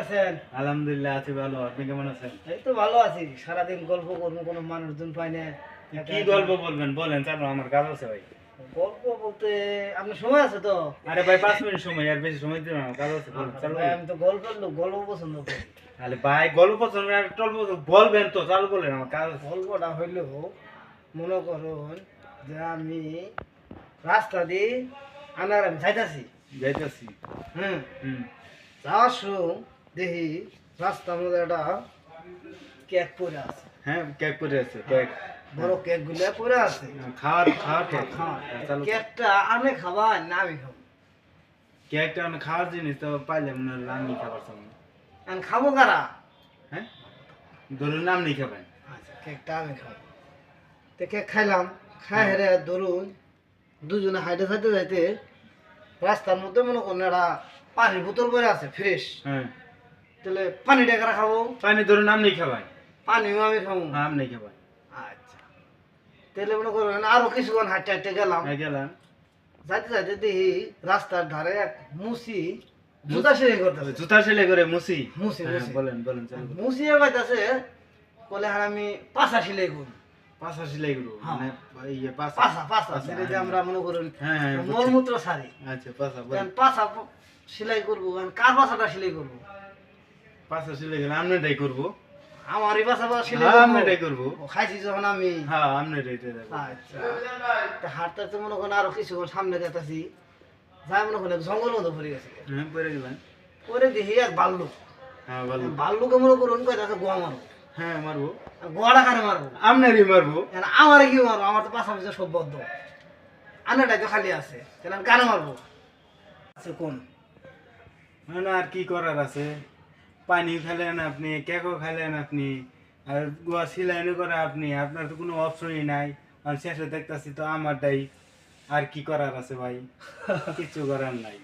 আছেন? আলহামদুলিল্লাহ আছি ভালো। আপনি কেমন আছেন? এই তো ভালো আছি। সারাদিন গল্প করবো, কোনো মানুষজন পাই না। কি গল্প বলবেন বলেন, চালু আমার কাজ আছে ভাই। গল্প বলতে আপনার সময় আছে তো? আরে ভাই 5 মিনিট সময়, আর বেশি সময় দিবেন না, কাজ আছে বলেন চালু। ভাই, আমি তো গল্পের লোক, গল্প পছন্দ করি। আরে ভাই গল্প পছন্দ আর টল্প বলবেন তো, চালু বলেন আমার কাজ আছে। গল্পটা হইল, মনে করুন যে আমি রাস্তা দিয়ে আমি যাইতাছি। যাইতাছি। হুম, হুম। যাওয়ার সময় দেখি রাস্তার মধ্যে একটা কেক পড়ে আছে। হ্যাঁ কেক পড়ে আছে, কেক বড় কেক গুলা পড়ে আছে। খাওয়ার খাওয়ার কেক। চালু কেকটা আমি খাবা না আমি খাবো? কেকটা মানে খাওয়ার জিনিস তো পাইলাম না, আমি খাবার সময়। আমি খাবো কারা? হ্যাঁ ধরুন নাম নেই খাবেন। আচ্ছা, কেকটা আমি খাবো। তো কেক খাইলাম, খাই হেরে ধরুন দুজনে হাইটে হাইটে যাইতে রাস্তার মধ্যে মনে করেন একটা পানির বোতল পরে আছে ফ্রেশ। হ্যাঁ তাহলে পানি টাকা খাবো? পানি ধরুন নাম নেই খাবেন। পানিও আমি খাবো। নাম নেই খাবেন। আচ্ছা, তাহলে মনে করেন আরো কিছুক্ষণ হাঁটতে হাঁটতে গেলাম। গেলাম। যাইতে যাইতে দেখি রাস্তার ধারে এক মুসি জুতা সেলাই করতেছে। জুতা সেলাই করে মুসি। মুসি হ্যাঁ, মুসি বলেন বলেন চালু। মুসি পাইতেছে, বলে হ্যাঁ আমি পাশা সেলাই করবো। পাশা সেলাই করবো হ্যাঁ। মানে ইয়ে পাশা। পাশা পাশা পাশা, সেটা যে হ্যাঁ। আমরা মনে করুন হ্যাঁ হ্যাঁ বুঝছি। মলমূত্র সারি। আচ্ছা পাশা বলেন। পাশা সেলাই করবো, কার পাশাটা সেলাই করবো? পাশা সেলাই করে আমনেটাই করবো। আমারই পাশা সেলাই হ্যাঁ করবো? আমনেটাই করবো। ও, খাইছি যখন আমি। হ্যাঁ আমনেটাই দেবো। আচ্ছা, তা হাঁটতে হাঁটতে মনে করেন আরো কিছুক্ষণ সামনে যেতেছি, যাই মনে করেন জঙ্গল মতো পড়ে গেছে। হ্যাঁ পরে গেলেন। পরে দেখি এক ভাল্লুক। হ্যাঁ ভালো। ভাল্লুকে মনে করুন কইতাছে গোয়া মারবো। হ্যাঁ মারবো। গোয়াটা কারে মারবো? আমনেরই মারবো। আমারে কি মারবো? আমার তো পাশাপাশি সব বদ্ধ, আনাটাই তো খালি আছে, তাহলে আমি কারে মারবো? আচ্ছা কোন মানে আর কি করার আছে, পানি খেলেন আপনি, কেকও খেলেন আপনি, আর গোয়া সিলাইনও করে আপনি, আপনার তো কোনো অপশনই নাই। আর শেষে দেখতেছি তো আমারটাই। আর কি করার আছে ভাই, কিছু করার নাই।